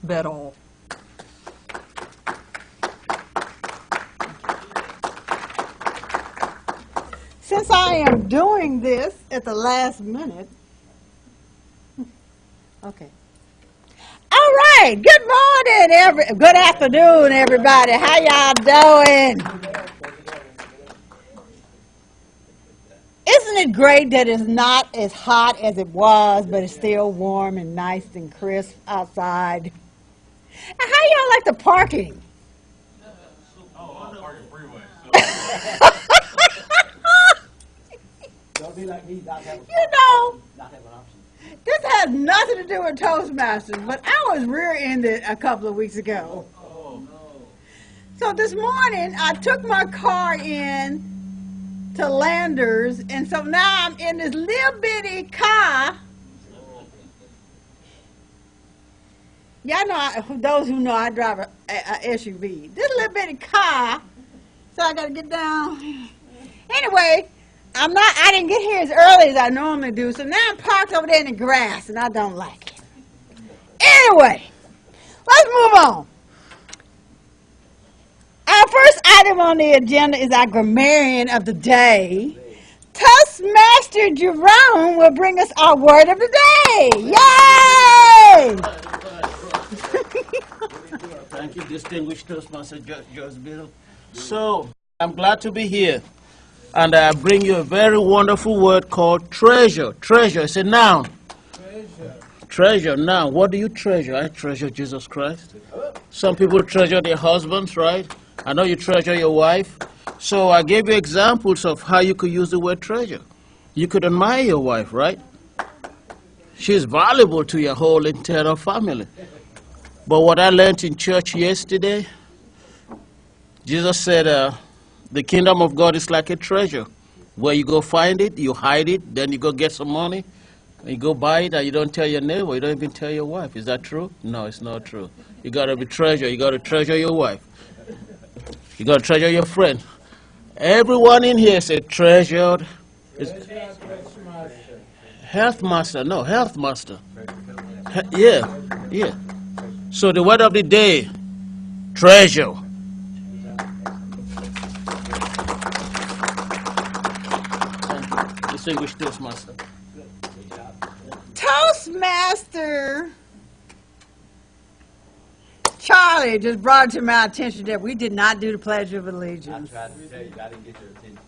bet all. Since I am doing this at the last minute, okay. All right. Good morning, good afternoon, everybody. How y'all doing? Isn't it great that it's not as hot as it was, but it's still warm and nice and crisp outside? And how y'all like the parking? Don't be like me, not have a, You know, not have an option. this has nothing to do with Toastmasters, but I was rear-ended a couple of weeks ago. So this morning, I took my car in to Landers, and so now I'm in this little bitty car. Y'all know, those who know, I drive a SUV. This little bitty car, so I got to get down. Anyway, I didn't get here as early as I normally do, so now I'm parked over there in the grass, and I don't like it. Anyway, let's move on. Our first item on the agenda is our grammarian of the day. Toastmaster Jerome will bring us our word of the day. Yay! Thank you, distinguished Toastmaster Joyce Bill. So, I'm glad to be here. And I bring you a very wonderful word called treasure. Treasure is a noun. Treasure, noun. What do you treasure? I treasure Jesus Christ. Some people treasure their husbands, right? I know you treasure your wife. So I gave you examples of how you could use the word treasure. You could admire your wife, right? She's valuable to your whole entire family. But what I learned in church yesterday, Jesus said the kingdom of God is like a treasure. Where you go find it, you hide it, then you go get some money, and you go buy it, and you don't tell your neighbor, you don't even tell your wife. Is that true? No, it's not true. You got to be treasure. You got to treasure your wife. You got to treasure your friend. Everyone in here is a treasured. Health master. No, health master. Yeah, yeah. So the word of the day, treasure. Thank you. Distinguished Toastmaster. Toastmaster Charlie just brought it to my attention that we did not do the Pledge of Allegiance. I tried to tell you, I didn't get your attention.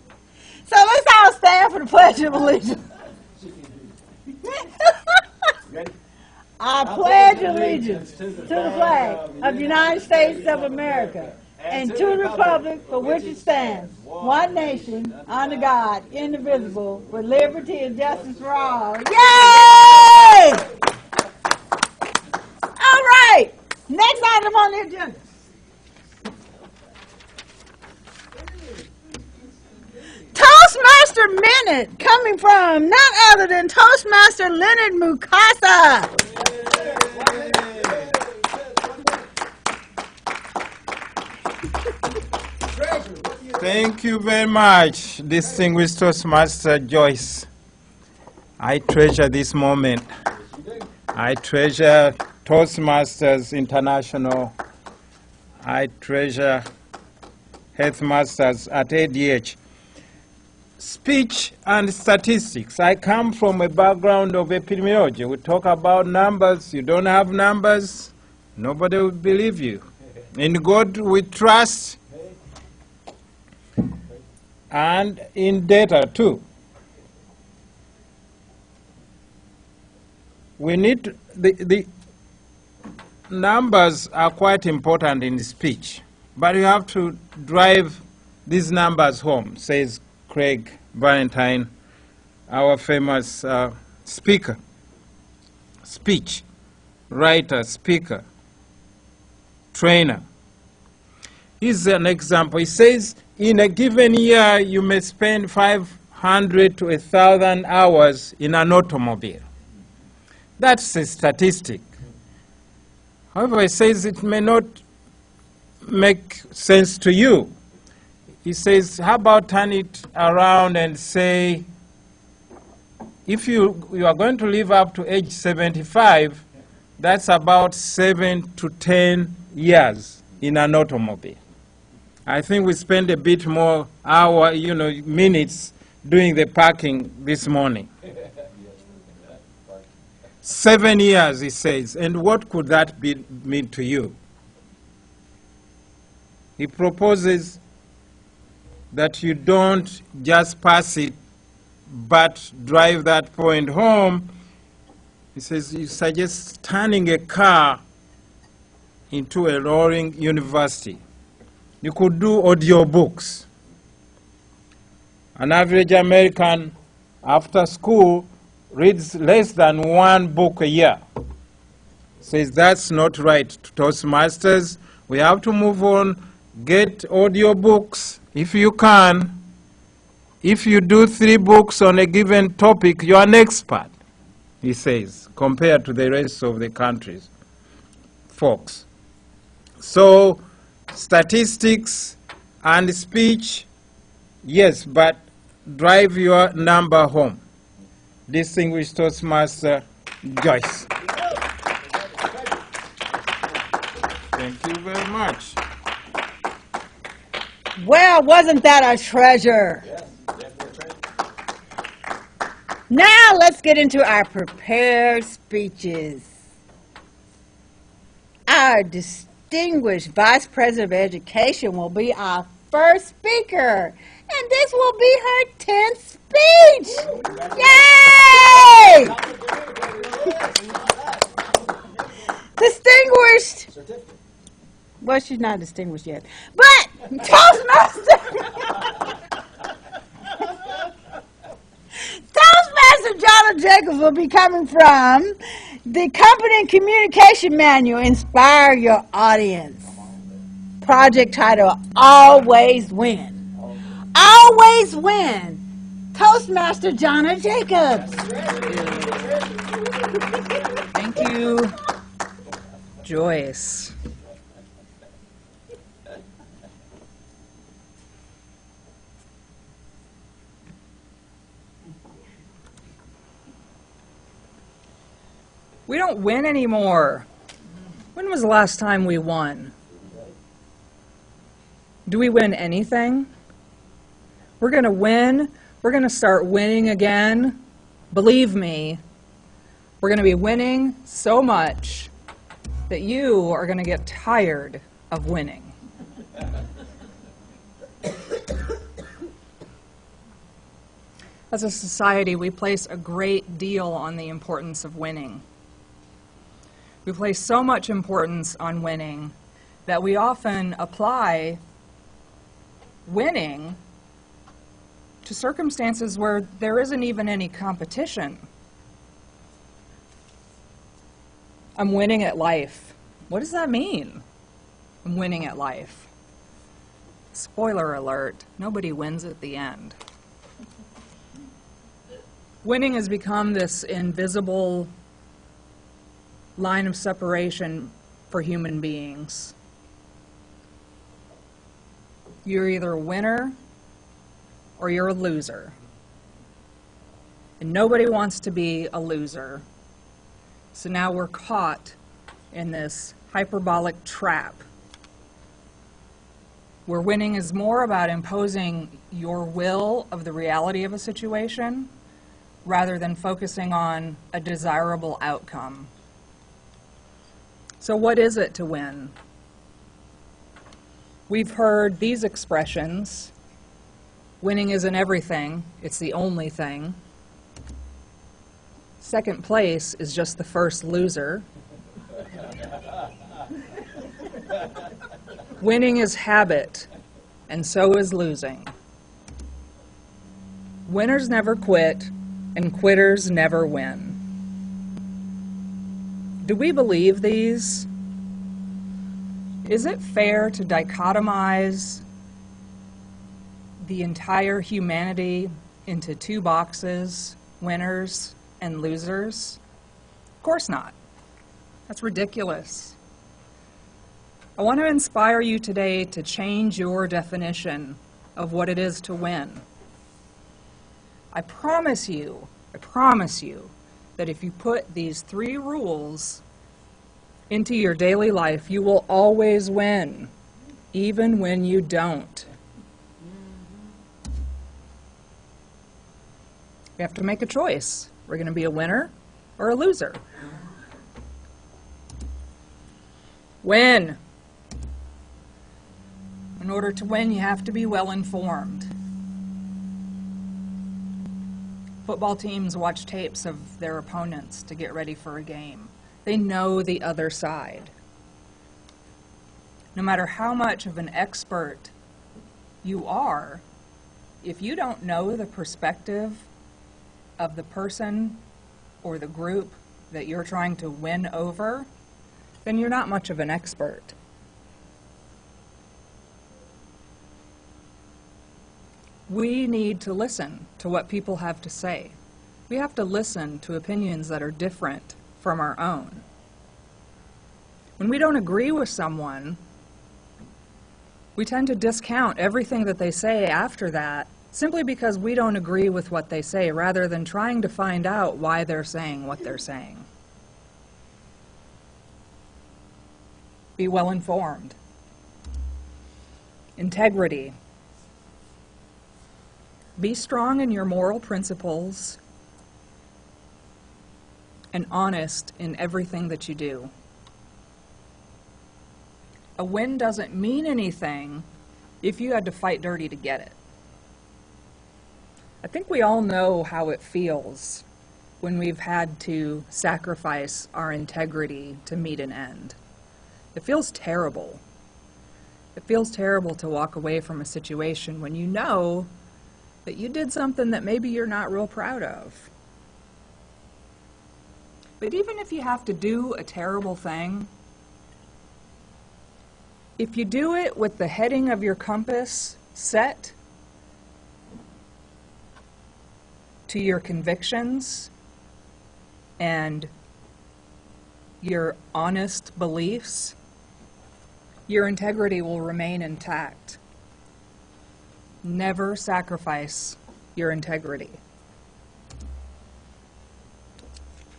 So let's all stand for the Pledge of Allegiance. Ready? I pledge allegiance to the flag of the United States of America and to the republic for which it stands, one nation, under God, indivisible, with liberty and justice for all. Yay! All right, next item on the agenda. Toastmaster Minute, coming from none other than Toastmaster Leonard Mukasa. Thank you very much, distinguished Toastmaster Joyce. I treasure this moment. I treasure Toastmasters International. I treasure Healthmasters at ADH. Speech and statistics. I come from a background of epidemiology. We talk about numbers. You don't have numbers, nobody will believe you. In God we trust, and in data too. We need the numbers are quite important in speech, but you have to drive these numbers home, says Craig Valentine, our famous speaker, speech writer, speaker, trainer. Here's an example. He says, in a given year, you may spend 500 to 1,000 hours in an automobile. That's a statistic. However, he says it may not make sense to you. He says, how about turn it around and say, if you are going to live up to age 75, That's about 7 to 10 years in an automobile. I think we spent a bit more minutes doing the parking this morning. 7 years, he says. And what could that mean to you? He proposes that you don't just pass it, but drive that point home. He says you suggest turning a car into a roaring university. You could do audiobooks. An average American after school reads less than 1 book a year. Says that's not right. Toastmasters, we have to move on, get audiobooks if you can. If you do 3 books on a given topic, you're an expert, he says, compared to the rest of the country's folks. So, statistics and speech, yes, but drive your number home. Distinguished Toastmaster Joyce. Thank you very much. Well, wasn't that a treasure? Yes, definitely a treasure. Now let's get into our prepared speeches. Our distinguished Vice President of Education will be our first speaker, and this will be her 10th speech. Yay! Distinguished. Well, she's not distinguished yet, but Toastmaster Jonna Jacobs will be coming from the Company and Communication Manual, Inspire Your Audience. Project title, Always Win. Always Win. Toastmaster Jonna Jacobs. Thank you, Joyce. We don't win anymore. When was the last time we won? Do we win anything? We're going to win. We're going to start winning again. Believe me, we're going to be winning so much that you are going to get tired of winning. As a society, we place a great deal on the importance of winning. We place so much importance on winning that we often apply winning to circumstances where there isn't even any competition. I'm winning at life. What does that mean? I'm winning at life. Spoiler alert, nobody wins at the end. Winning has become this invisible line of separation for human beings. You're either a winner or you're a loser. And nobody wants to be a loser. So now we're caught in this hyperbolic trap where winning is more about imposing your will of the reality of a situation rather than focusing on a desirable outcome. So what is it to win? We've heard these expressions. Winning isn't everything, it's the only thing. Second place is just the first loser. Winning is habit, and so is losing. Winners never quit, and quitters never win. Do we believe these? Is it fair to dichotomize the entire humanity into 2 boxes, winners and losers? Of course not. That's ridiculous. I want to inspire you today to change your definition of what it is to win. I promise you that if you put these 3 rules into your daily life, you will always win, even when you don't. We have to make a choice. We're going to be a winner or a loser. Win. In order to win, you have to be well informed. Football teams watch tapes of their opponents to get ready for a game. They know the other side. No matter how much of an expert you are, if you don't know the perspective of the person or the group that you're trying to win over, then you're not much of an expert. We need to listen to what people have to say. We have to listen to opinions that are different from our own. When we don't agree with someone, we tend to discount everything that they say after that simply because we don't agree with what they say, rather than trying to find out why they're saying what they're saying. Be well informed. Integrity. Be strong in your moral principles and honest in everything that you do. A win doesn't mean anything if you had to fight dirty to get it. I think we all know how it feels when we've had to sacrifice our integrity to meet an end. It feels terrible. It feels terrible to walk away from a situation when you know that you did something that maybe you're not real proud of. But even if you have to do a terrible thing, if you do it with the heading of your compass set to your convictions and your honest beliefs, your integrity will remain intact. Never sacrifice your integrity.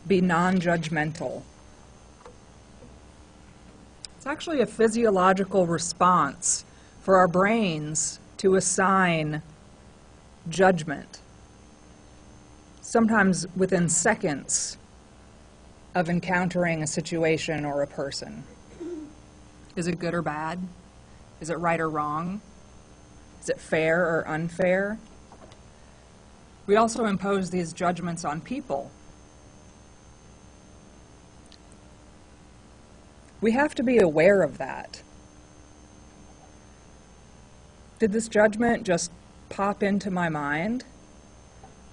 Be non-judgmental. It's actually a physiological response for our brains to assign judgment, sometimes within seconds of encountering a situation or a person. Is it good or bad? Is it right or wrong? Is it fair or unfair? We also impose these judgments on people. We have to be aware of that. Did this judgment just pop into my mind?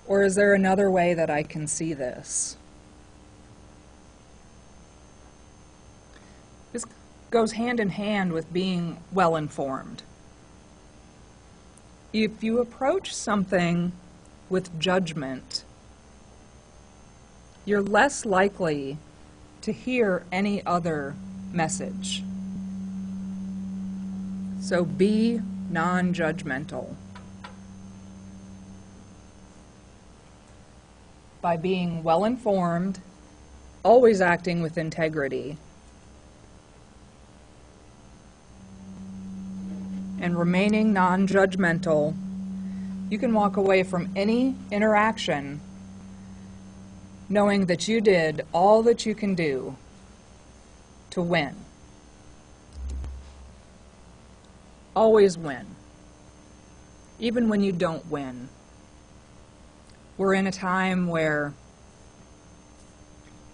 Or is there another way that I can see this? This goes hand in hand with being well informed. If you approach something with judgment, you're less likely to hear any other message. So be non-judgmental. By being well informed, always acting with integrity, and remaining non-judgmental, you can walk away from any interaction knowing that you did all that you can do to win. Always win, even when you don't win. We're in a time where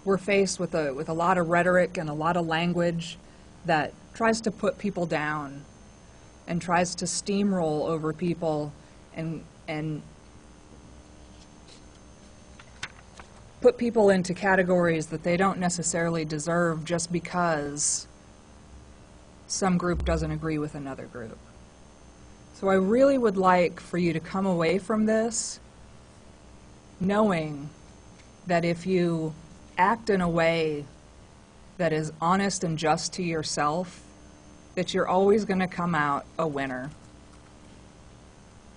we're faced with a lot of rhetoric and a lot of language that tries to put people down and tries to steamroll over people and put people into categories that they don't necessarily deserve just because some group doesn't agree with another group. So I really would like for you to come away from this knowing that if you act in a way that is honest and just to yourself, that you're always going to come out a winner.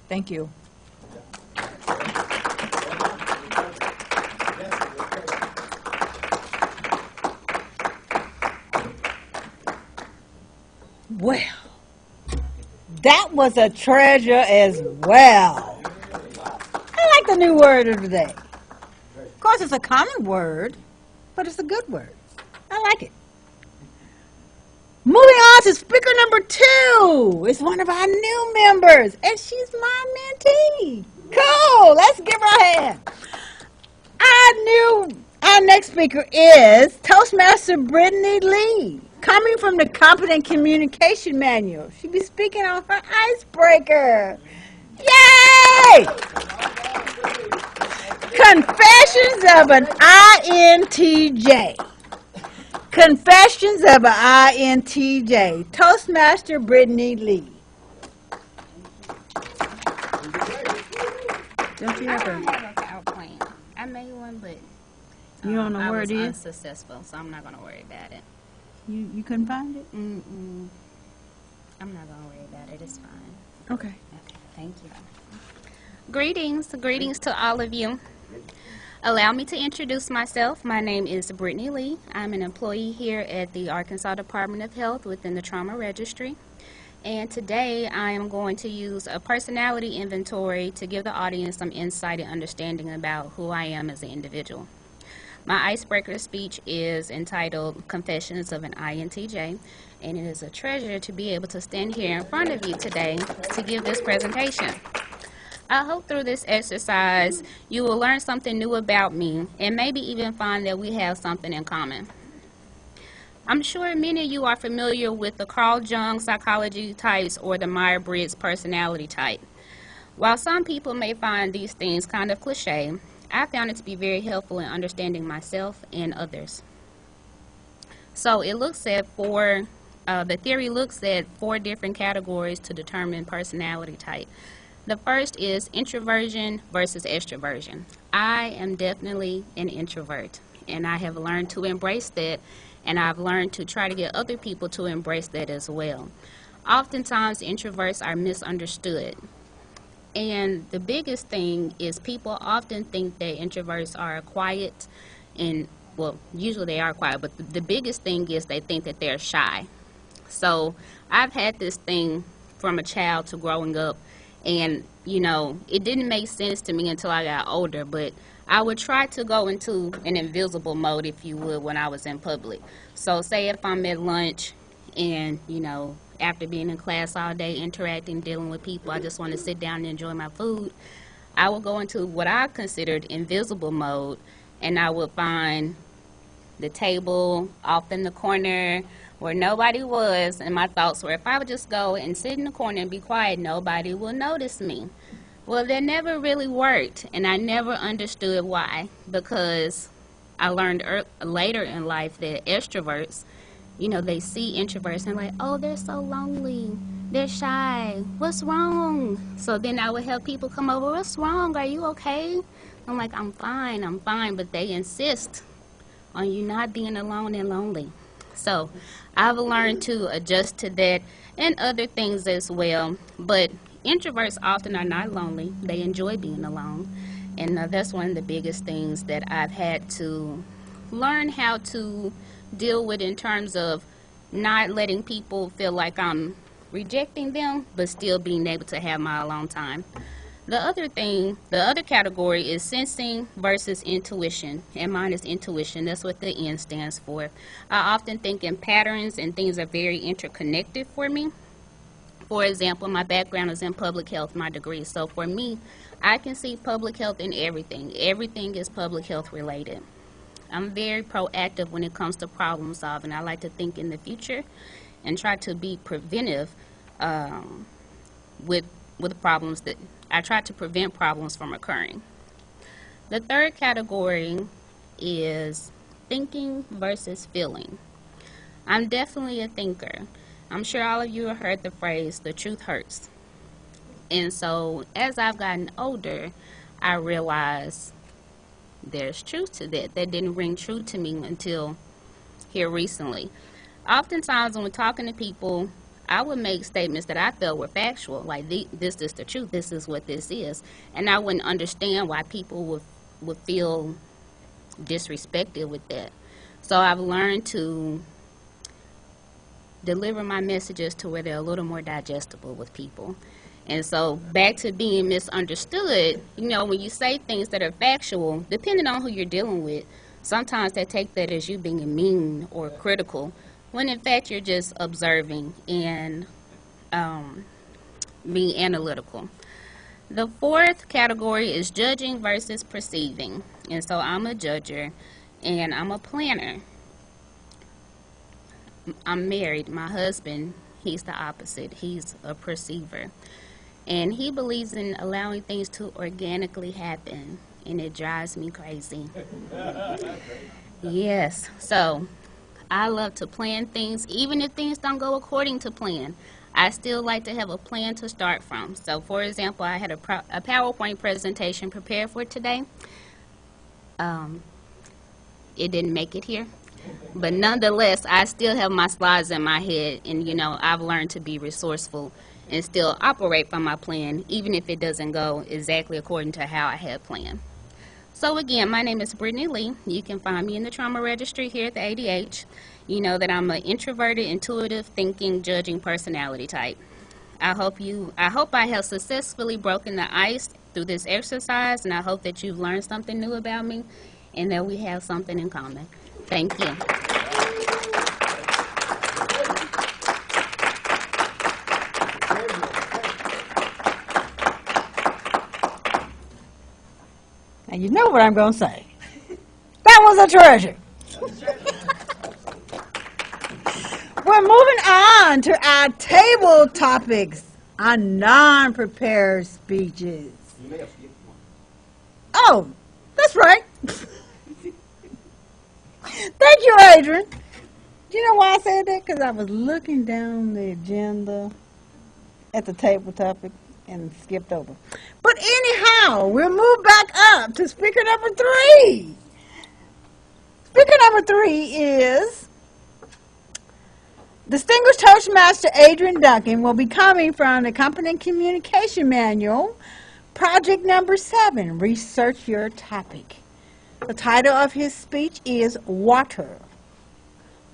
Thank you. Well, that was a treasure as well. I like the new word of the day. Of course, it's a common word, but it's a good word. I like it. Moving on to speaker number 2. It's one of our new members, and she's my mentee. Cool. Let's give her a hand. Our next speaker is Toastmaster Brittany Lee, coming from the Competent Communication Manual. She'll be speaking on her icebreaker. Yay! Confessions of an INTJ. Confessions of an INTJ. Toastmaster Brittany Lee. Don't you I ever? don't have a PowerPoint. I made one, but You don't know I where was it is? unsuccessful, so I'm not going to worry about it. You couldn't find it? Mm-mm. I'm not going to worry about it. It's fine. Okay. Okay, thank you. Greetings to all of you. Allow me to introduce myself. My name is Brittany Lee. I'm an employee here at the Arkansas Department of Health within the Trauma Registry. And today I am going to use a personality inventory to give the audience some insight and understanding about who I am as an individual. My icebreaker speech is entitled Confessions of an INTJ, and it is a treasure to be able to stand here in front of you today to give this presentation. I hope through this exercise you will learn something new about me and maybe even find that we have something in common. I'm sure many of you are familiar with the Carl Jung psychology types or the Myers-Briggs personality type. While some people may find these things kind of cliche, I found it to be very helpful in understanding myself and others. So it looks at the theory looks at 4 different categories to determine personality type. The first is introversion versus extroversion. I am definitely an introvert, and I have learned to embrace that, and I've learned to try to get other people to embrace that as well. Oftentimes, introverts are misunderstood. And the biggest thing is people often think that introverts are quiet, and, well, usually they are quiet, but the biggest thing is they think that they're shy. So I've had this thing from a child to growing up, and, you know, it didn't make sense to me until I got older, but I would try to go into an invisible mode, if you would, when I was in public. So say if I'm at lunch and, you know, after being in class all day, interacting, dealing with people, I just want to sit down and enjoy my food, I would go into what I considered invisible mode, and I would find the table off in the corner where nobody was, and my thoughts were, if I would just go and sit in the corner and be quiet, nobody will notice me. Well, that never really worked, and I never understood why, because I learned later in life that extroverts, you know, they see introverts and like, oh, they're so lonely, they're shy, what's wrong? So then I would have people come over, what's wrong, are you okay? I'm like, I'm fine, but they insist on you not being alone and lonely. So I've learned to adjust to that and other things as well. But introverts often are not lonely. They enjoy being alone. And that's one of the biggest things that I've had to learn how to deal with in terms of not letting people feel like I'm rejecting them, but still being able to have my alone time. The other category is sensing versus intuition, and mine is intuition. That's what the N stands for. I often think in patterns, and things are very interconnected for me. For example, my background is in public health, my degree. So for me, I can see public health in everything. Everything is public health related. I'm very proactive when it comes to problem solving. I like to think in the future and try to be preventive with problems that I try to prevent problems from occurring. The third category is thinking versus feeling. I'm definitely a thinker. I'm sure all of you have heard the phrase, the truth hurts. And so as I've gotten older, I realized there's truth to that. That didn't ring true to me until here recently. Oftentimes when we're talking to people, I would make statements that I felt were factual, like this is the truth, this is what this is. And I wouldn't understand why people would feel disrespected with that. So I've learned to deliver my messages to where they're a little more digestible with people. And so back to being misunderstood, you know, when you say things that are factual, depending on who you're dealing with, sometimes they take that as you being mean or critical, when in fact you're just observing and being analytical. The fourth category is judging versus perceiving. And so I'm a judger and I'm a planner. I'm married. My husband, he's the opposite. He's a perceiver. And he believes in allowing things to organically happen. And it drives me crazy. Yes. So I love to plan things, even if things don't go according to plan. I still like to have a plan to start from. So, for example, I had a PowerPoint presentation prepared for today. It didn't make it here. But nonetheless, I still have my slides in my head. And, you know, I've learned to be resourceful and still operate from my plan, even if it doesn't go exactly according to how I had planned. So again, my name is Brittany Lee. You can find me in the trauma registry here at the ADH. You know that I'm an introverted, intuitive, thinking, judging personality type. I hope I have successfully broken the ice through this exercise, and I hope that you've learned something new about me and that we have something in common. Thank you. And you know what I'm going to say. That was a treasure. We're moving on to our table topics on non-prepared speeches. You may have skipped one. Oh, that's right. Thank you, Adrian. Do you know why I said that? Because I was looking down the agenda at the table topic and skipped over. But anyhow, we'll move back up to speaker number 3. Speaker number 3 is Distinguished Toastmaster Adrian Duncan will be coming from the Company Communication Manual, project number 7, Research Your Topic. The title of his speech is Water.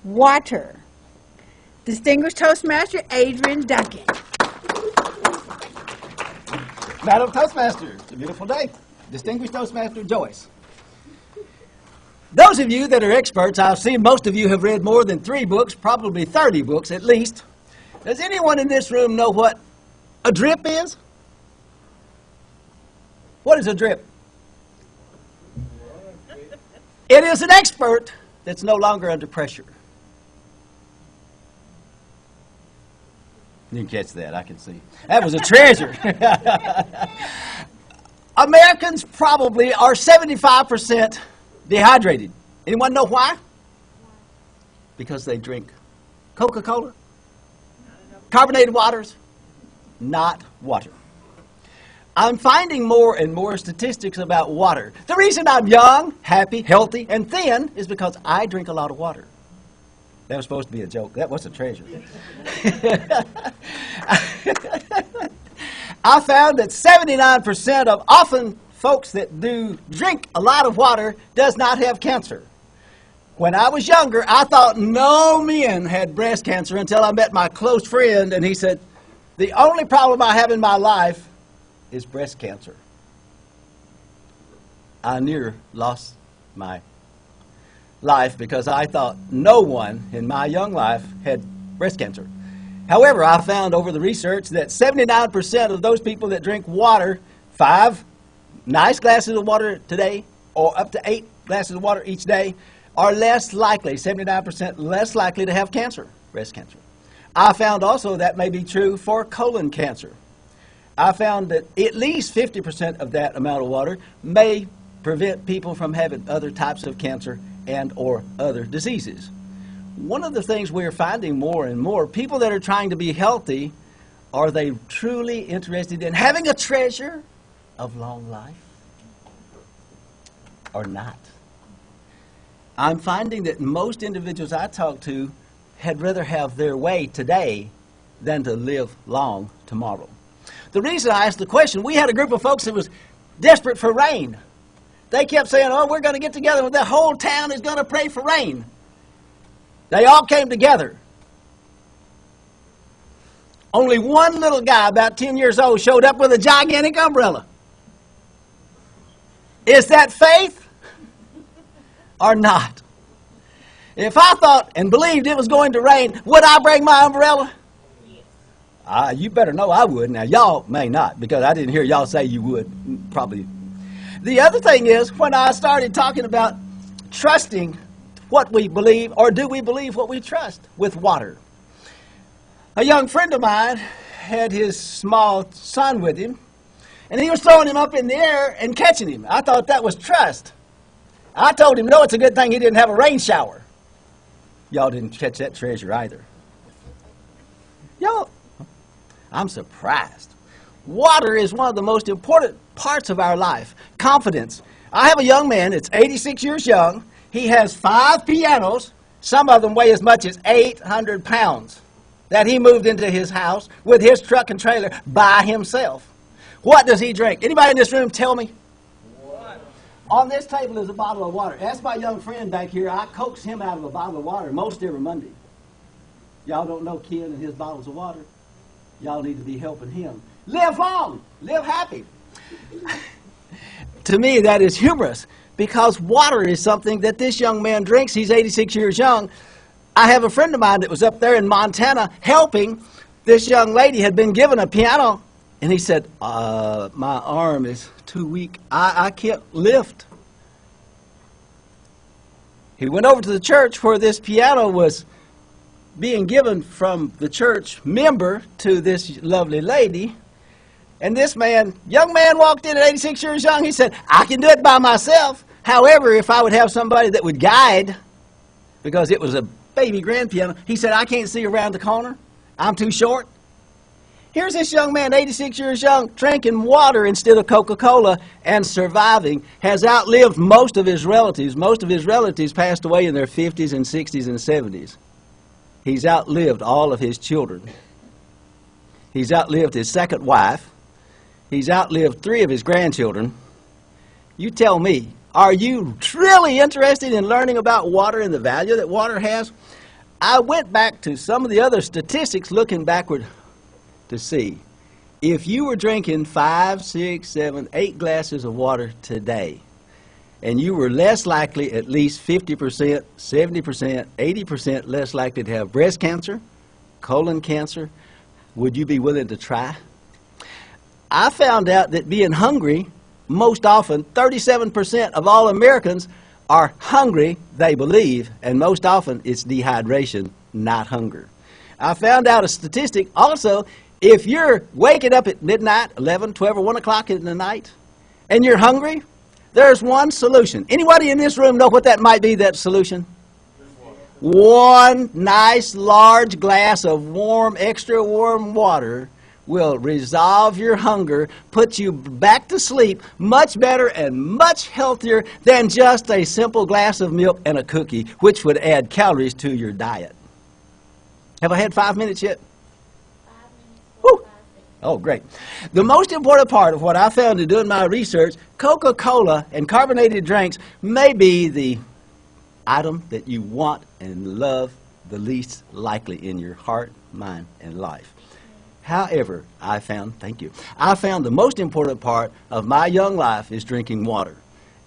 Water. Distinguished Toastmaster Adrian Duncan. Madam Toastmaster, it's a beautiful day. Distinguished Toastmaster Joyce. Those of you that are experts, I've seen most of you have read more than 3 books, probably 30 books at least. Does anyone in this room know what a drip is? What is a drip? It is an expert that's no longer under pressure. You can catch that, I can see. That was a treasure. Americans probably are 75% dehydrated. Anyone know why? Because they drink Coca-Cola, carbonated waters, not water. I'm finding more and more statistics about water. The reason I'm young, happy, healthy, and thin is because I drink a lot of water. That was supposed to be a joke. That was a treasure. I found that 79% of often folks that do drink a lot of water does not have cancer. When I was younger, I thought no men had breast cancer until I met my close friend, and he said, the only problem I have in my life is breast cancer. I near lost my life because I thought no one in my young life had breast cancer. However, I found over the research that 79% of those people that drink water, 5 nice glasses of water today, or up to 8 glasses of water each day, are less likely, 79% less likely to have cancer, breast cancer. I found also that may be true for colon cancer. I found that at least 50% of that amount of water may prevent people from having other types of cancer and or other diseases. One of the things we're finding more and more, people that are trying to be healthy, are they truly interested in having a treasure of long life or not? I'm finding that most individuals I talk to had rather have their way today than to live long tomorrow. The reason I asked the question, we had a group of folks that was desperate for rain. They kept saying, oh, we're going to get together and the whole town is going to pray for rain. They all came together. only one little guy about 10 years old showed up with a gigantic umbrella. Is that faith or not? If I thought and believed it was going to rain, would I bring my umbrella? You better know I would. Now, y'all may not, because I didn't hear y'all say you would. Probably. The other thing is, when I started talking about trusting what we believe, or do we believe what we trust with water? A young friend of mine had his small son with him, and he was throwing him up in the air and catching him. I thought that was trust. I told him, no, it's a good thing he didn't have a rain shower. Y'all didn't catch that treasure either. Y'all, I'm surprised. Water is one of the most important parts of our life. Confidence. I have a young man that's 86 years young. He has 5 pianos. Some of them weigh as much as 800 pounds that he moved into his house with his truck and trailer by himself. What does he drink? Anybody in this room tell me? Water. On this table is a bottle of water. That's my young friend back here. I coax him out of a bottle of water most every Monday. Y'all don't know Ken and his bottles of water? Y'all need to be helping him. Live long. Live happy. To me, that is humorous, because water is something that this young man drinks. He's 86 years young. I have a friend of mine that was up there in Montana helping. This young lady had been given a piano, and he said, my arm is too weak. I can't lift. He went over to the church where this piano was being given from the church member to this lovely lady. And this young man walked in at 86 years young. He said, I can do it by myself. However, if I would have somebody that would guide, because it was a baby grand piano, he said, I can't see around the corner. I'm too short. Here's this young man, 86 years young, drinking water instead of Coca-Cola and surviving, has outlived most of his relatives. Most of his relatives passed away in their 50s and 60s and 70s. He's outlived all of his children. He's outlived his second wife. He's outlived 3 of his grandchildren. You tell me, are you really interested in learning about water and the value that water has? I went back to some of the other statistics looking backward to see. If you were drinking 5, 6, 7, 8 glasses of water today, and you were less likely, at least 50%, 70%, 80% less likely to have breast cancer, colon cancer, would you be willing to try? I found out that being hungry, most often, 37% of all Americans are hungry, they believe, and most often it's dehydration, not hunger. I found out a statistic also, if you're waking up at midnight, 11, 12, or 1 o'clock in the night, and you're hungry, there's one solution. Anybody in this room know what that might be, that solution? One nice large glass of warm, extra warm water will resolve your hunger, put you back to sleep much better and much healthier than just a simple glass of milk and a cookie, which would add calories to your diet. Have I had 5 minutes yet? 5 minutes. Woo. Oh, great. The most important part of what I found in doing my research, Coca-Cola and carbonated drinks may be the item that you want and love the least likely in your heart, mind, and life. However, I found the most important part of my young life is drinking water.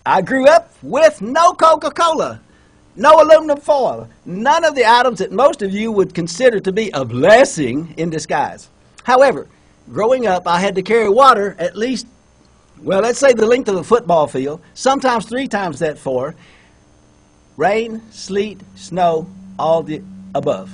I grew up with no Coca-Cola, no aluminum foil, none of the items that most of you would consider to be a blessing in disguise. However, growing up, I had to carry water at least, well, let's say the length of a football field, sometimes 3 times that far. Rain, sleet, snow, all the above.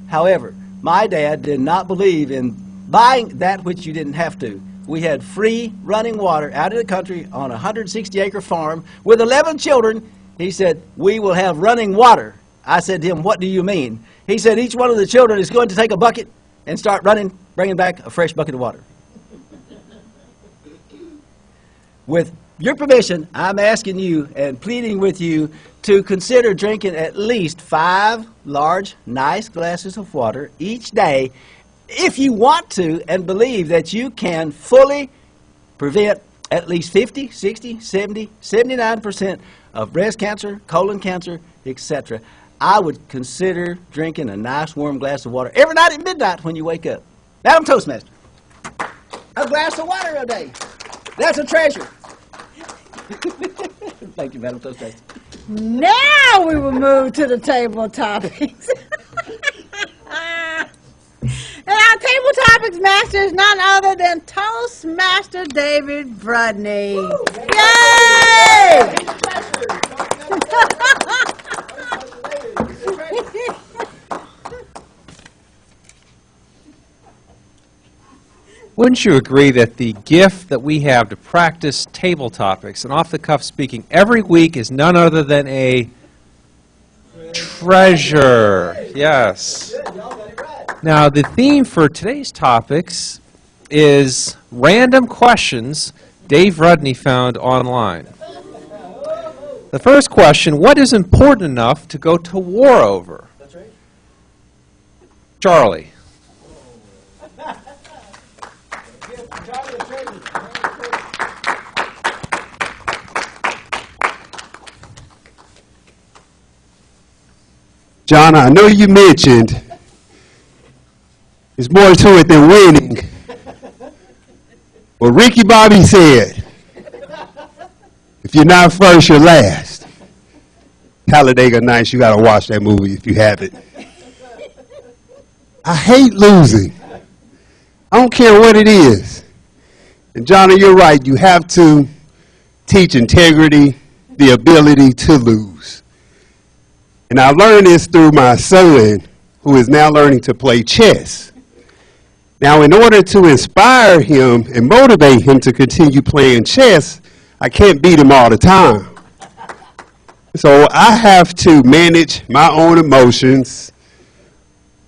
However, my dad did not believe in buying that which you didn't have to. We had free running water out of the country on a 160-acre farm with 11 children. He said, we will have running water. I said to him, what do you mean? He said, each one of the children is going to take a bucket and start running, bringing back a fresh bucket of water. With your permission, I'm asking you and pleading with you to consider drinking at least 5 large, nice glasses of water each day if you want to and believe that you can fully prevent at least 50, 60, 70, 79% of breast cancer, colon cancer, etc. I would consider drinking a nice warm glass of water every night at midnight when you wake up. Madam Toastmaster, a glass of water a day. That's a treasure. Thank you, Madam Toastmaster. Now we will move to the table topics. And our table topics master is none other than Toastmaster David Brudney. Yay! Wouldn't you agree that the gift that we have to practice table topics and off-the-cuff speaking every week is none other than a treasure? Yes. Now, the theme for today's topics is random questions Dave Rudney found online. The first question, what is important enough to go to war over? Charlie. John, I know you mentioned there's more to it than winning. Well, Ricky Bobby said, if you're not first, you're last. Talladega Nights, you got to watch that movie if you haven't. I hate losing. I don't care what it is. And Johnny, you're right. You have to teach integrity, the ability to lose. And I learned this through my son, who is now learning to play chess. Now, in order to inspire him and motivate him to continue playing chess, I can't beat him all the time. So I have to manage my own emotions,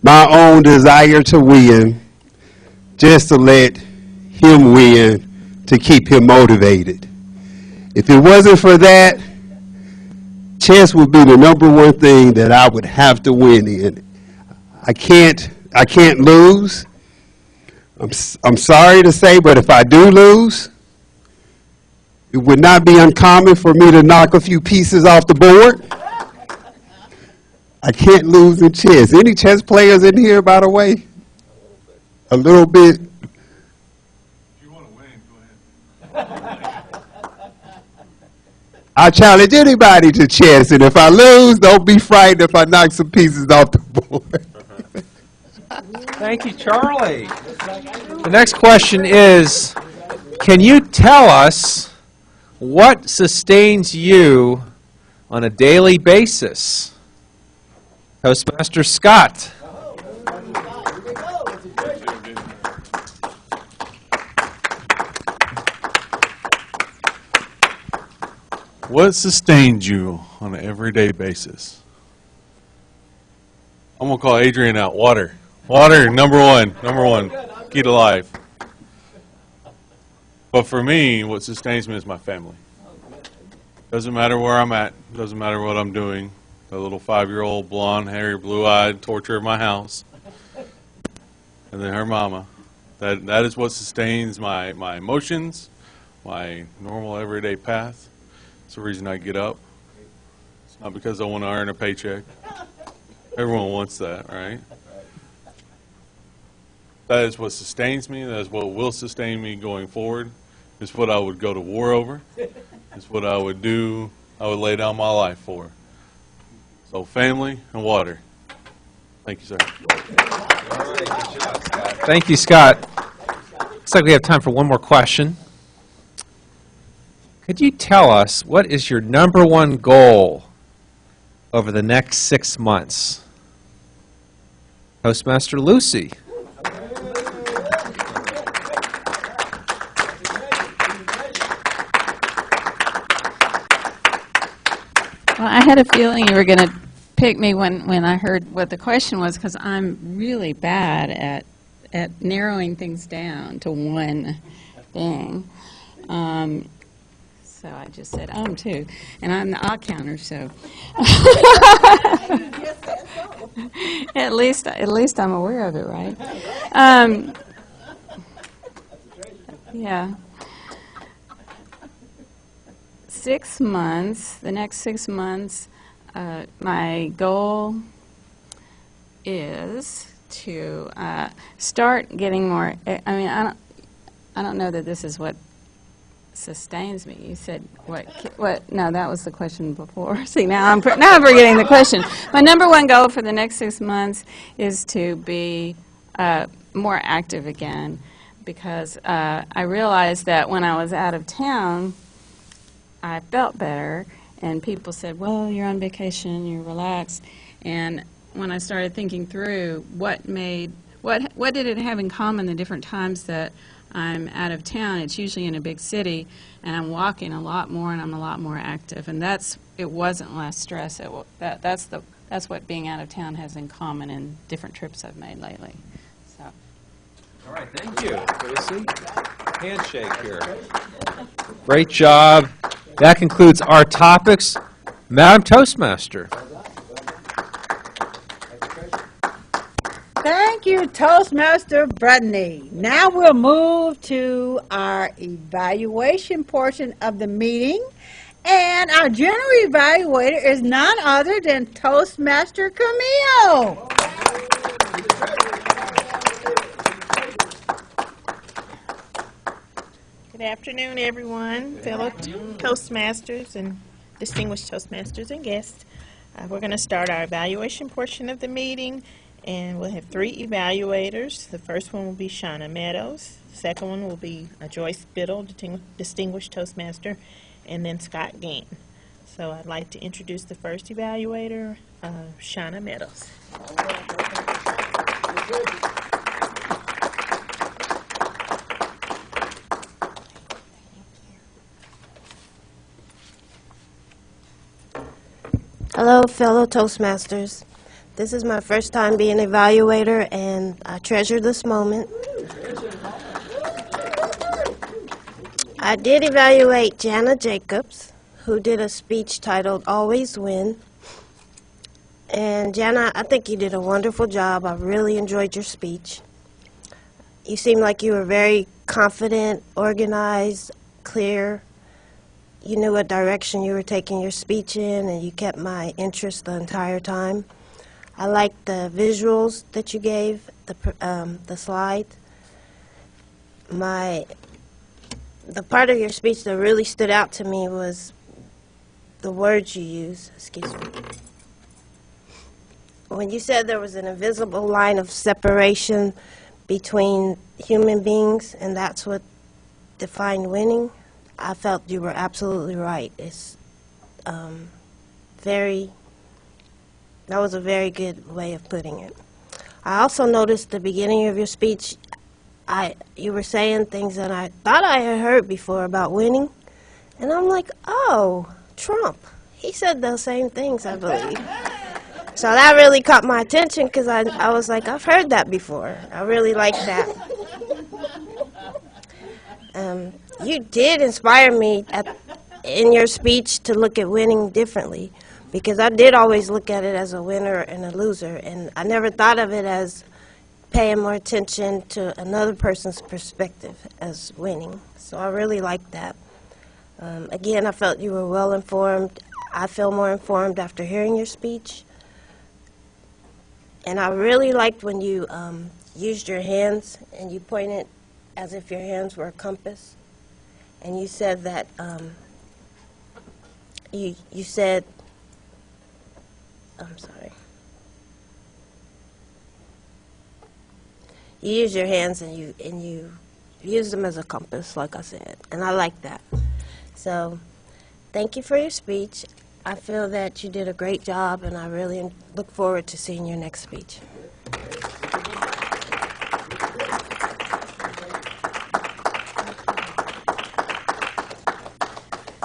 my own desire to win, just to let him win, to keep him motivated. If it wasn't for that, chess would be the number one thing that I would have to win in. I can't lose. I'm sorry to say, but if I do lose, it would not be uncommon for me to knock a few pieces off the board. I can't lose in chess. Any chess players in here, by the way? A little bit. If you want to win, go ahead. I challenge anybody to chess, and if I lose, don't be frightened if I knock some pieces off the board. Thank you, Charlie. The next question is, can you tell us what sustains you on a daily basis? Toastmaster Scott. What sustains you on an everyday basis? I'm going to call Adrian out. Water. Water, number one, key to life. But for me, what sustains me is my family. Doesn't matter where I'm at, doesn't matter what I'm doing. The little 5-year-old blonde-haired, blue-eyed torture of my house. And then her mama. That is what sustains my emotions, my normal everyday path. It's the reason I get up. It's not because I want to earn a paycheck. Everyone wants that, right? That is what sustains me. That is what will sustain me going forward. It's what I would go to war over. It's what I would do. I would lay down my life for. So family and water. Thank you, sir. Thank you, Scott. Looks like we have time for one more question. Could you tell us what is your number one goal over the next 6 months? Toastmaster Lucy. Well, I had a feeling you were going to pick me when I heard what the question was, because I'm really bad at narrowing things down to one thing. So I just said, too. And I'm the odd counter, so. At least I'm aware of it, right? Yeah. 6 months, the next 6 months, my goal is to start getting more. I mean, I don't know that this is what sustains me. You said what? No, that was the question before. See, now I'm forgetting the question. My number one goal for the next 6 months is to be more active again, because I realized that when I was out of town, I felt better, and people said, "Well, you're on vacation, you're relaxed," and when I started thinking through what did it have in common the different times that I'm out of town, it's usually in a big city, and I'm walking a lot more and I'm a lot more active, and it wasn't less stress. That's what being out of town has in common in different trips I've made lately. So. All right, thank you, Tracy. Handshake here. Great job. That concludes our topics. Madam Toastmaster. Thank you, Toastmaster Brittany. Now we'll move to our evaluation portion of the meeting. And our general evaluator is none other than Toastmaster Camille. Good afternoon, everyone, fellow Toastmasters and distinguished Toastmasters and guests. We're going to start our evaluation portion of the meeting. And we'll have 3 evaluators. The first one will be Shauna Meadows. The second one will be Joyce Biddle, distinguished Toastmaster, and then Scott Gain. So I'd like to introduce the first evaluator, Shauna Meadows. Hello, fellow Toastmasters. This is my first time being an evaluator, and I treasure this moment. I did evaluate Jana Jacobs, who did a speech titled Always Win. And Jana, I think you did a wonderful job. I really enjoyed your speech. You seemed like you were very confident, organized, clear. You knew what direction you were taking your speech in, and you kept my interest the entire time. I liked the visuals that you gave, the slide. The part of your speech that really stood out to me was the words you used. Excuse me. When you said there was an invisible line of separation between human beings, and that's what defined winning, I felt you were absolutely right. It's that was a very good way of putting it. I also noticed the beginning of your speech, you were saying things that I thought I had heard before about winning, and I'm like, oh, Trump. He said those same things, I believe. So that really caught my attention, because I was like, I've heard that before. I really liked that. You did inspire me in your speech to look at winning differently, because I did always look at it as a winner and a loser, and I never thought of it as paying more attention to another person's perspective as winning. So I really liked that. Again, I felt you were well informed. I feel more informed after hearing your speech. And I really liked when you used your hands and you pointed as if your hands were a compass. And you said that, you said, I'm sorry. You use your hands and you use them as a compass, like I said, and I like that. So, thank you for your speech. I feel that you did a great job, and I really look forward to seeing your next speech.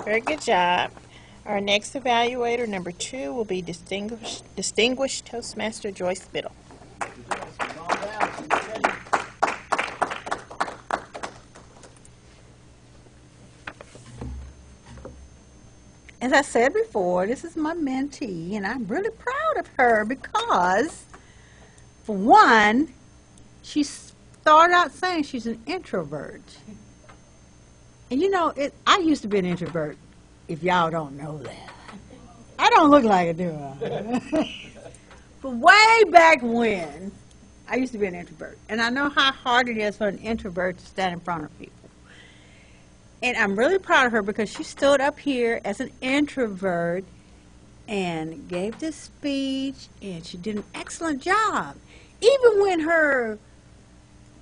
Very good job. Our next evaluator, number 2, will be distinguished Toastmaster Joyce Biddle. As I said before, this is my mentee, and I'm really proud of her because, for one, she started out saying she's an introvert. And you know, I used to be an introvert, if y'all don't know that. I don't look like it, do I? But way back when, I used to be an introvert, and I know how hard it is for an introvert to stand in front of people. And I'm really proud of her because she stood up here as an introvert and gave this speech, and she did an excellent job. Even when her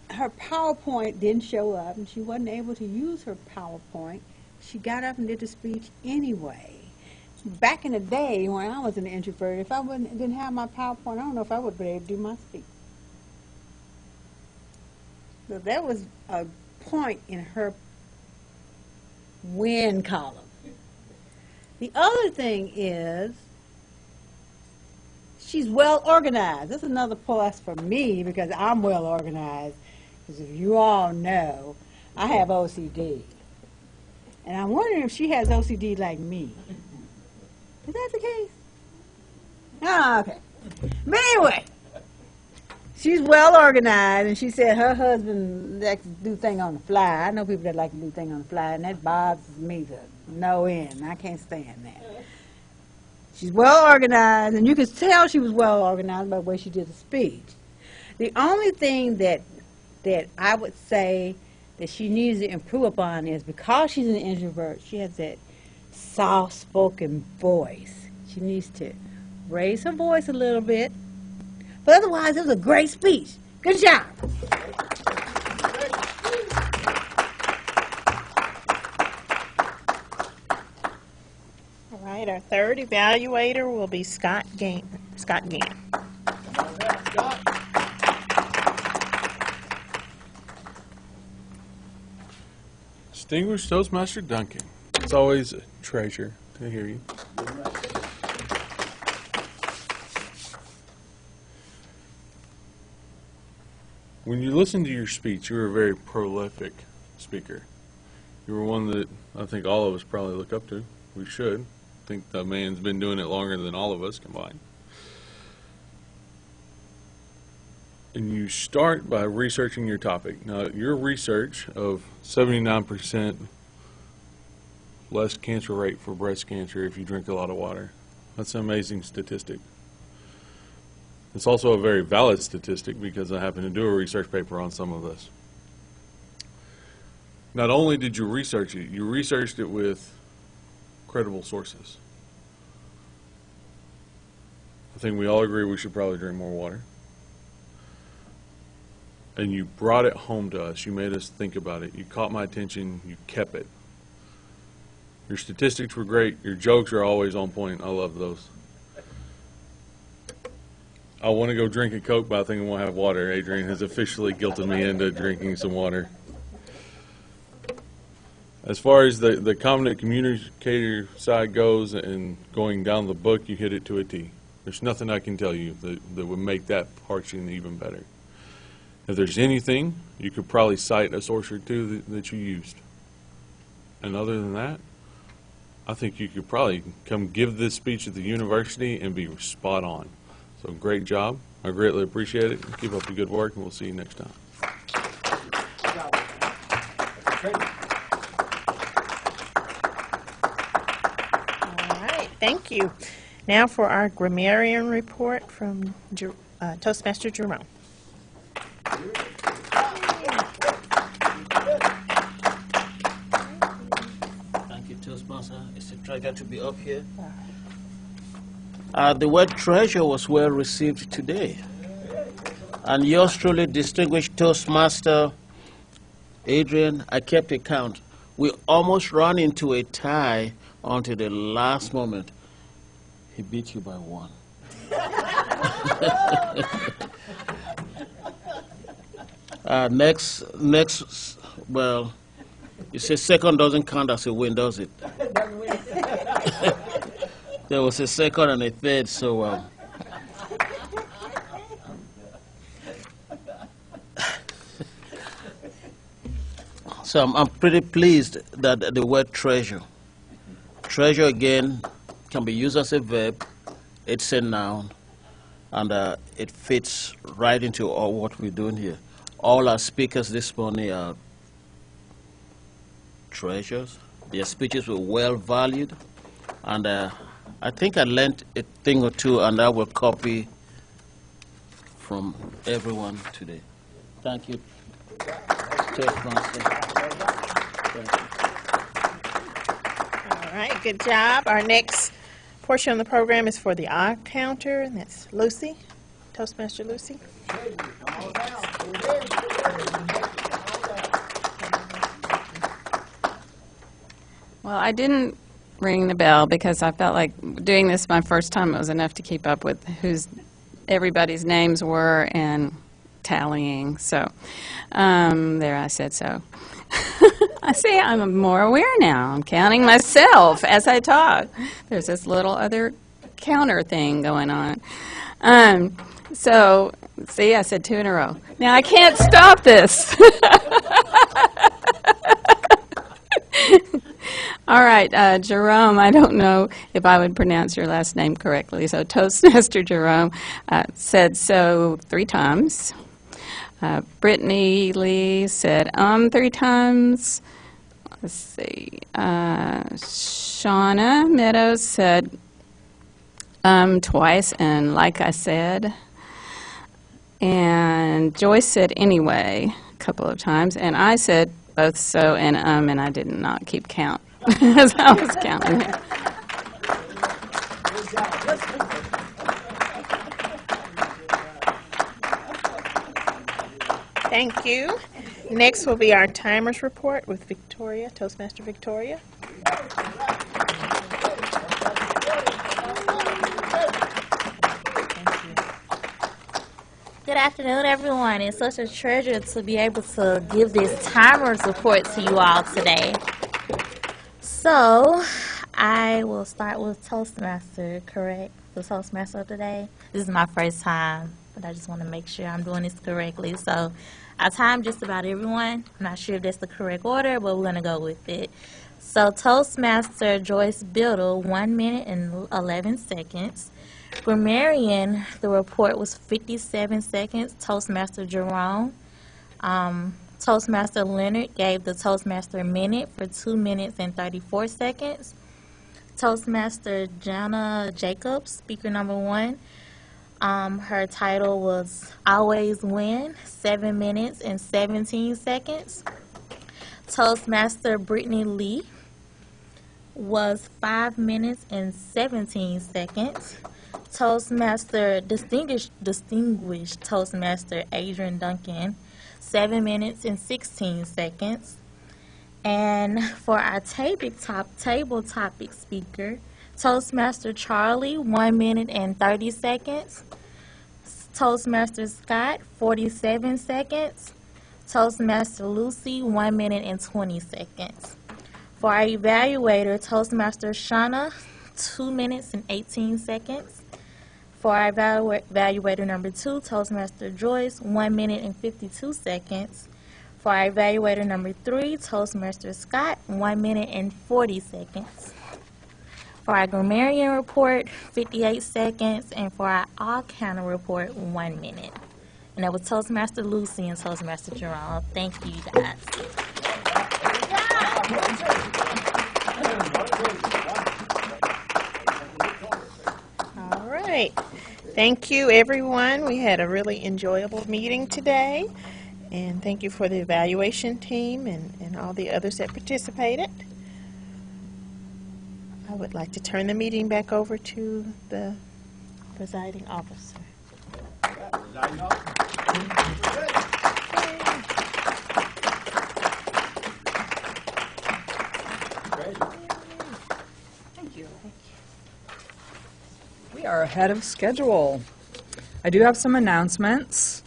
PowerPoint didn't show up and she wasn't able to use her PowerPoint, she got up and did the speech anyway. Back in the day when I was an introvert, if I didn't have my PowerPoint, I don't know if I would be able to do my speech. So that was a point in her win column. The other thing is she's well organized. This is another plus for me because I'm well organized. Because if you all know, I have OCD. And I'm wondering if she has OCD like me. Is that the case? Oh, okay. But anyway, she's well organized, and she said her husband likes to do things on the fly. I know people that like to do things on the fly, and that bothers me to no end. I can't stand that. She's well organized, and you could tell she was well organized by the way she did the speech. The only thing that I would say that she needs to improve upon is because she's an introvert, she has that soft-spoken voice. She needs to raise her voice a little bit. But otherwise, it was a great speech. Good job. All right, our third evaluator will be Scott Gann. Scott Gann. Distinguished Toastmaster Duncan, it's always a treasure to hear you. When you listen to your speech, you were a very prolific speaker. You were one that I think all of us probably look up to. We should. I think the man's been doing it longer than all of us combined. And you start by researching your topic. Now, your research of 79% less cancer rate for breast cancer if you drink a lot of water, that's an amazing statistic. It's also a very valid statistic because I happen to do a research paper on some of this. Not only did you research it, you researched it with credible sources. I think we all agree we should probably drink more water. And you brought it home to us. You made us think about it. You caught my attention. You kept it. Your statistics were great. Your jokes are always on point. I love those. I want to go drink a Coke, but I think I want to have water. Adrian has officially guilted me into drinking some water. As far as the competent communicator side goes and going down the book, you hit it to a T. There's nothing I can tell you that would make that portion even better. If there's anything, you could probably cite a source or two that you used. And other than that, I think you could probably come give this speech at the university and be spot on. So great job. I greatly appreciate it. Keep up the good work, and we'll see you next time. All right, thank you. Now for our grammarian report from Toastmaster Jerome. Thank you, Toastmaster. It's a pleasure to be up here. The word treasure was well received today. And yours truly, distinguished Toastmaster Adrian, I kept a count. We almost ran into a tie until the last moment. He beat you by one. Next, well, you say second doesn't count as a win, does it? There was a second and a third, so so I'm pretty pleased that the word treasure again can be used as a verb. It's a noun, and it fits right into all what we're doing here. All our speakers this morning are treasures. Their speeches were well valued, and I think I learned a thing or two, and I will copy from everyone today. Thank you. Toastmaster. Thank you. All right, good job. Our next portion of the program is for the eye counter, and that's Lucy, Toastmaster Lucy. Well, I didn't ring the bell because I felt like doing this my first time, it was enough to keep up with whose everybody's names were and tallying. So there, I said so. I see I'm more aware now. I'm counting myself as I talk. There's this little other counter thing going on. So, see, I said 2 in a row. Now I can't stop this. All right, Jerome, I don't know if I would pronounce your last name correctly. So Toastmaster Jerome said so 3 times. Brittany Lee said 3 times. Let's see. Shauna Meadows said twice, and like I said. And Joyce said anyway a couple of times. And I said both so and I did not keep count as I was counting it. Thank you. Next will be our timers report with Victoria, Toastmaster Victoria. Good afternoon, everyone. It's such a treasure to be able to give this timers report to you all today. So, I will start with Toastmaster, correct? The Toastmaster of today. This is my first time, but I just want to make sure I'm doing this correctly. So, I timed just about everyone. I'm not sure if that's the correct order, but we're going to go with it. So, Toastmaster Joyce Biddle, 1 minute and 11 seconds. Grammarian, the report was 57 seconds. Toastmaster Jerome. Toastmaster Leonard gave the Toastmaster a minute for 2 minutes and 34 seconds. Toastmaster Jana Jacobs, speaker number 1. Her title was Always Win, 7 minutes and 17 seconds. Toastmaster Brittany Lee was 5 minutes and 17 seconds. Toastmaster, distinguished Toastmaster Adrian Duncan, 7 minutes and 16 seconds. And for our table topic speaker, Toastmaster Charlie, 1 minute and 30 seconds. Toastmaster Scott, 47 seconds. Toastmaster Lucy, 1 minute and 20 seconds. For our evaluator, Toastmaster Shauna, 2 minutes and 18 seconds. For our evaluator number 2, Toastmaster Joyce, 1 minute and 52 seconds. For our evaluator number 3, Toastmaster Scott, 1 minute and 40 seconds. For our grammarian report, 58 seconds. And for our all-counter report, 1 minute. And that was Toastmaster Lucy and Toastmaster Jerome. Thank you, guys. All right. Thank you, everyone. We had a really enjoyable meeting today. And thank you for the evaluation team and all the others that participated. I would like to turn the meeting back over to the presiding officer. Thank you. We are ahead of schedule. I do have some announcements.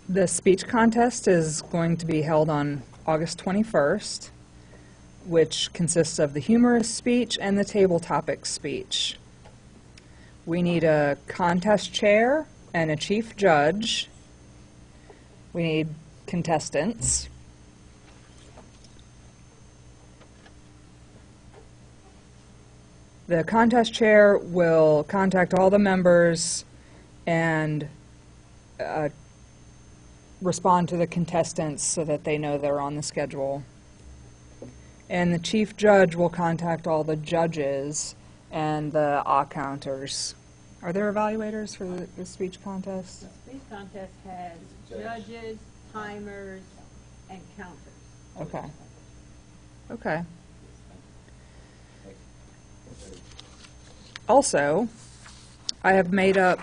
The speech contest is going to be held on August 21st, which consists of the humorous speech and the table topic speech. We need a contest chair and a chief judge. We need contestants. The contest chair will contact all the members and respond to the contestants so that they know they're on the schedule. And the chief judge will contact all the judges and the counters Are there evaluators for the speech contest? Speech contest has judges, timers, and counters. Okay. Okay. Also, I have made up,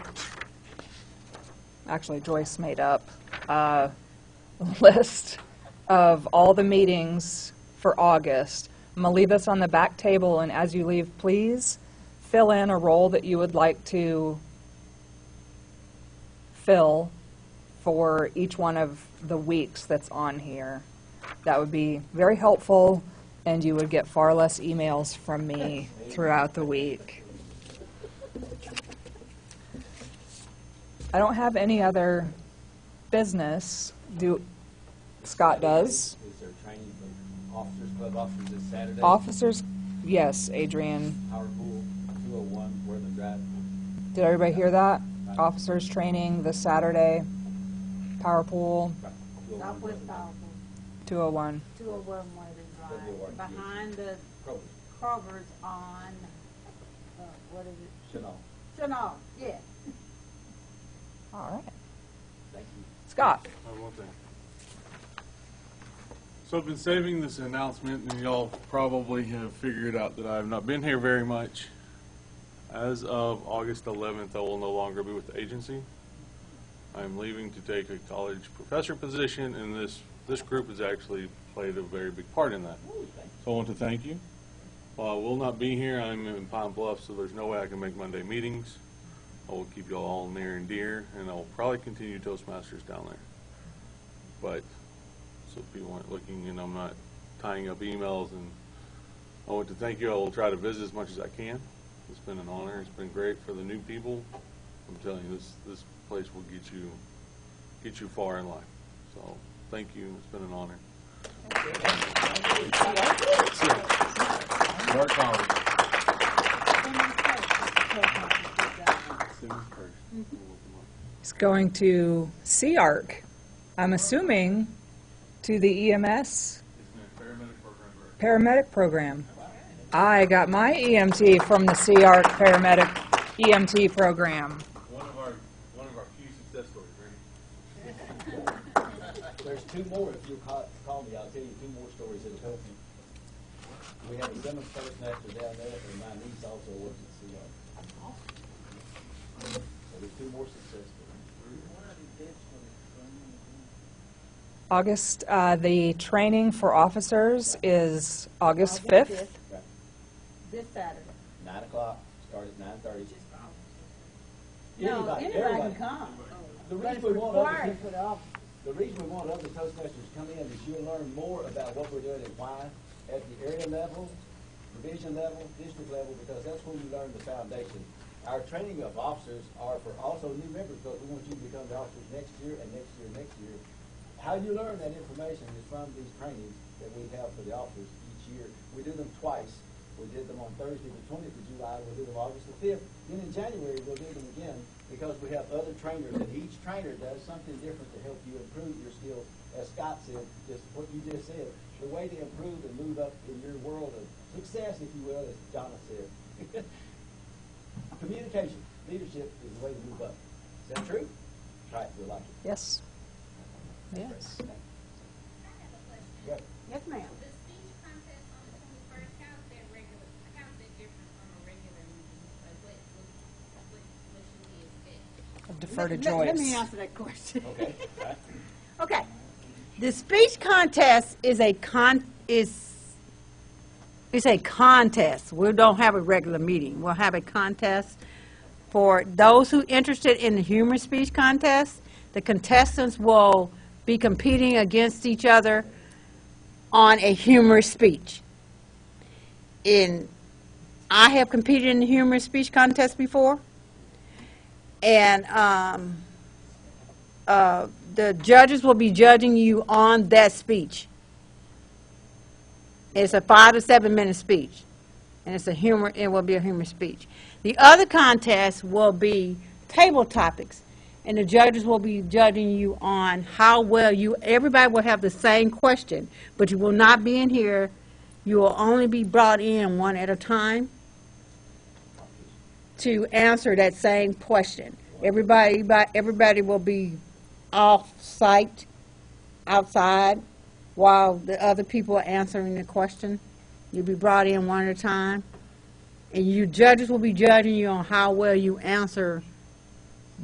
actually Joyce made up a list of all the meetings for August. I'm going to leave this on the back table, and as you leave, please fill in a role that you would like to fill for each one of the weeks that's on here. That would be very helpful, and you would get far less emails from me throughout the week. I don't have any other business. Scott does. Is there training for officers, club officers this Saturday? Officers, yes, Adrian. Power Pool, 201, Worthing Drive. Did everybody hear that? Officers training this Saturday. Power Pool, Southwest Power Pool, 201. 201 Worthing Drive, behind the Kroger's on, what is it? Chanel. Chanel, yeah. All right. Thank you. Scott. I have one thing. So I've been saving this announcement, and y'all probably have figured out that I have not been here very much. As of August 11th, I will no longer be with the agency. I'm leaving to take a college professor position, and this group has actually played a very big part in that. So I want to thank you. While I will not be here, I'm in Pine Bluff, so there's no way I can make Monday meetings. I will keep you all near and dear, and I will probably continue Toastmasters down there. But, so people aren't looking, and I'm not tying up emails, and I want to thank you. I will try to visit as much as I can. It's been an honor. It's been great for the new people. I'm telling you, this place will get you far in life. So, thank you. It's been an honor. Mark Collins. He's going to CARC, I'm assuming, to the EMS paramedic program. I got my EMT from the CARC paramedic EMT program. One of our few success stories, right? There's two more. If you call me, I'll tell you two more stories that'll help you. We have a Simmons Toastmaster down there, and my niece also works at CR. So there's two more success stories. August, the training for officers is August 5th. This Saturday. 9 o'clock, start at 9:30. No, anybody can come. The But reason it's we want required other for the office. The reason we want other Toastmasters to come in is you'll learn more about what we're doing and why at the area level, division level, district level, because that's where you learn the foundation. Our training of officers are for also new members, because we want you to become the officers next year and next year and next year. How you learn that information is from these trainings that we have for the officers each year. We do them twice. We did them on Thursday, the 20th of July. We'll do them August the 5th. Then in January, we'll do them again because we have other trainers, and each trainer does something different to help you improve your skills. As Scott said, just what you just said, the way to improve and move up in your world of success, if you will, as Jonna said. Communication, leadership is the way to move up. Is that true? Right, we'll like it. Yes. Yes. Yep. Yes, ma'am. The speech contest on the 21st, how's that different from a regular meeting? Like what should we expect? I'll defer to Let me Joyce. answer that question. Okay. Right. Okay. The speech contest is a contest. We don't have a regular meeting. We'll have a contest for those who are interested in the humor speech contest. The contestants will be competing against each other on a humorous speech. I have competed in the humorous speech contest before, and the judges will be judging you on that speech. It's a 5 to 7 minute speech, and it will be a humorous speech. The other contest will be table topics, and the judges will be judging you on how well everybody will have the same question, but you will not be in here. You will only be brought in one at a time to answer that same question. Everybody will be off-site, outside, while the other people are answering the question. You'll be brought in one at a time. And you judges will be judging you on how well you answer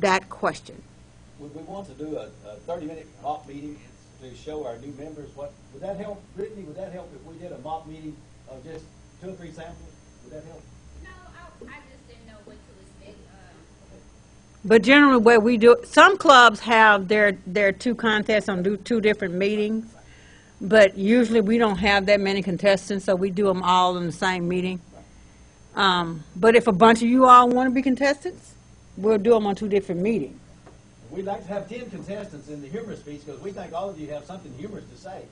that question. Would we want to do a 30-minute mock meeting to show our new members what, would that help, Brittany, would that help if we did a mock meeting of just 2 or 3 samples? Would that help? No, I just didn't know what to expect. But generally what we do, some clubs have their 2 contests on 2 different meetings, but usually we don't have that many contestants, so we do them all in the same meeting. But if a bunch of you all want to be contestants, we'll do them on 2 different meetings. We'd like to have 10 contestants in the humorous speech because we think all of you have something humorous to say.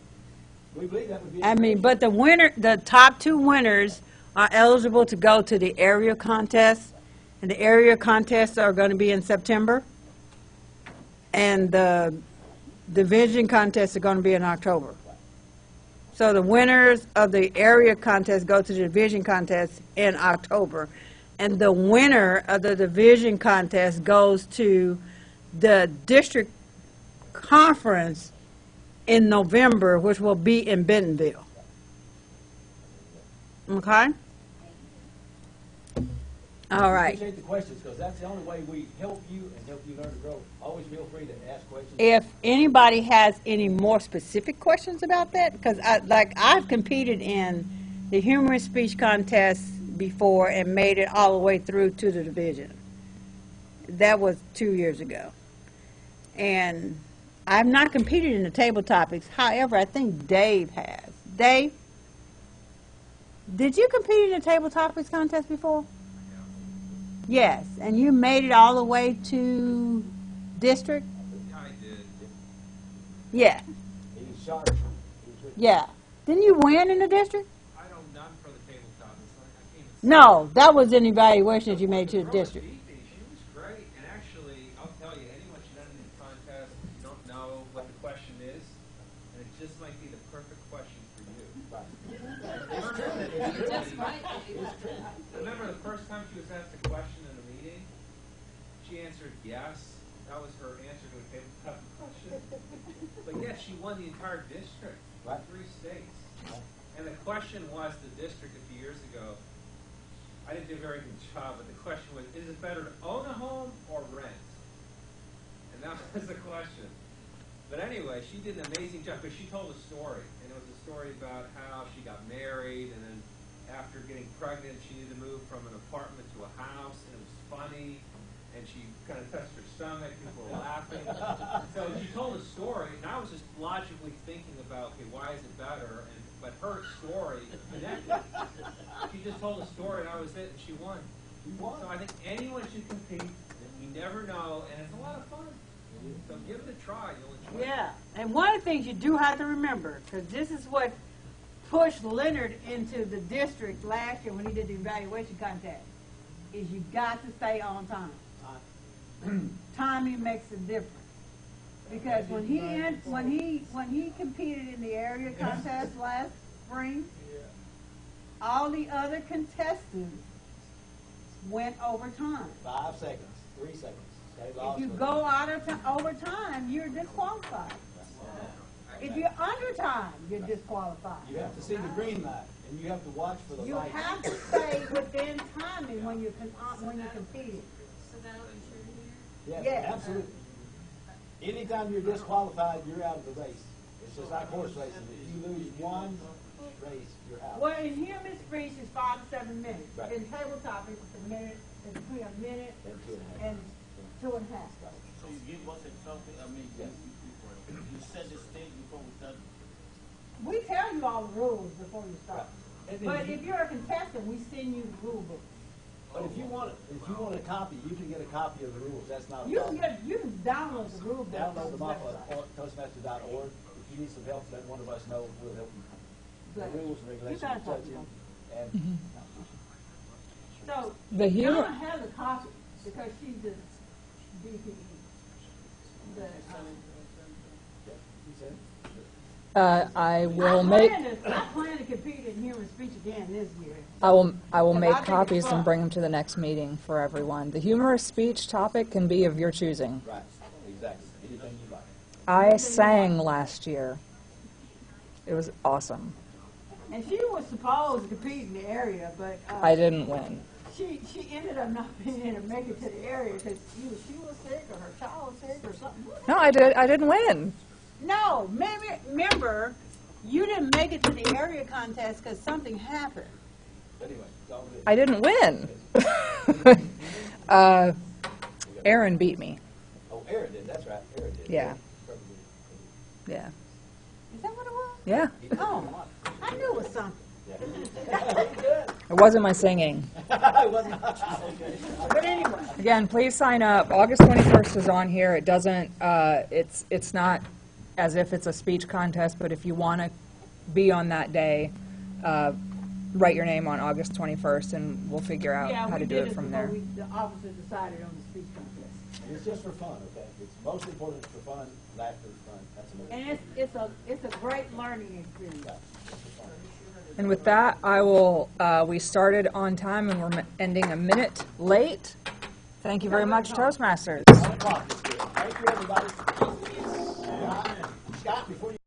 We believe that would be. I mean, but the top 2 winners are eligible to go to the area contest, and the area contests are going to be in September, and the division contests are going to be in October. So the winners of the area contest go to the division contest in October, and the winner of the division contest goes to the district conference in November, which will be in Bentonville. Okay? All right. I appreciate the questions because that's the only way we help you and help you learn to grow. Always feel free to ask questions. If anybody has any more specific questions about that, because I've competed in the humorous speech contest before and made it all the way through to the division. That was 2 years ago. And I've not competed in the table topics. However, I think Dave has. Dave, did you compete in the table topics contest before? Yes, and you made it all the way to district? I did. Yeah. He's sharp. Yeah. Didn't you win in the district? I don't, not for the tabletop. I can't. No, that was an evaluation that you made to the district. She was great, and actually, I'll tell you, anyone should enter the contest if you don't know what the question is, and it just might be the perfect question for you. Remember the first time she was asked a question in a meeting? She answered yes. That was her answer to a tabletop question. But yet she won the entire district, 3 states. And the question was, the district a few years ago, I didn't do a very good job, but the question was, is it better to own a home or rent? And that was the question. But anyway, she did an amazing job because she told a story. And it was a story about how she got married, and then after getting pregnant, she needed to move from an apartment to a house, and it was funny. And she kind of touched her stomach, people were laughing. So she told a story, and I was just logically thinking about, okay, why is it better? But her story connected. She just told a story, and that was it, and she won. So I think anyone should compete. You never know, and it's a lot of fun. So give it a try. You'll enjoy it. Yeah, and one of the things you do have to remember, because this is what pushed Leonard into the district last year when he did the evaluation contest, is you got to stay on time. Timing makes a difference. Because when he competed in the area contest last spring, all the other contestants went over time. 5 seconds, 3 seconds. If you go out of over time, you're disqualified. If you're under time, you're disqualified. You have to see the green light, and you have to watch for the You light. have to stay within timing when you're competing. So that'll be true here? Yes, Yes. absolutely. Anytime you're disqualified, you're out of the race. It's just like horse racing. If you lose one race, you're out. Well, in here, Miss Freeze is 5 to 7 minutes. Right. In tabletop, it's a minute, it's between a minute And 2.5. and 2.5. So you give us something, I mean, you set the stage before we start. We tell you all the rules before you start. And then But you- if you're a contestant, we send you the rule book. But if you want a copy, you can get a copy of the rules. That's not a You problem. you can download the rule book. Download them off of Toastmasters.org. If you need some help, let one of us know. We'll help you. The Good. rules and regulations You guys will touch have you. to And So, The humor- Donna has a copy because she's the DPE. The, you said? I will make. I plan to compete in in human speech again this year. I will Because make I think it's copies fun. and bring them to the next meeting for everyone. The humorous speech topic can be of your choosing. Right, exactly. Anything you like. I sang last year. It was awesome. And she was supposed to compete in the area, but I didn't win. she ended up not being able to make it to the area because she was sick or her child was sick or something. No, I didn't win. No, remember, you didn't make it to the area contest because something happened. Anyway, it's all good. I didn't win. Aaron beat me. Oh, Aaron did, that's right, Aaron did. Yeah. Yeah. Is that what it was? Yeah. Oh, I knew it was something. It wasn't my singing. But anyway, Again, please sign up. August 21st is on here. It doesn't, it's not as if it's a speech contest, but if you want to be on that day, write your name on August 21st and we'll figure out yeah, how we to do did it from there. The officers decided on the speech contest. And it's just for fun, okay? It's most important for fun, laughter, fun, that's amazing. And it's a great learning experience. And with that, we started on time and we're ending a minute late. Thank you very much, Toastmasters. 1 o'clock is good. Thank you, everybody. Scott, before you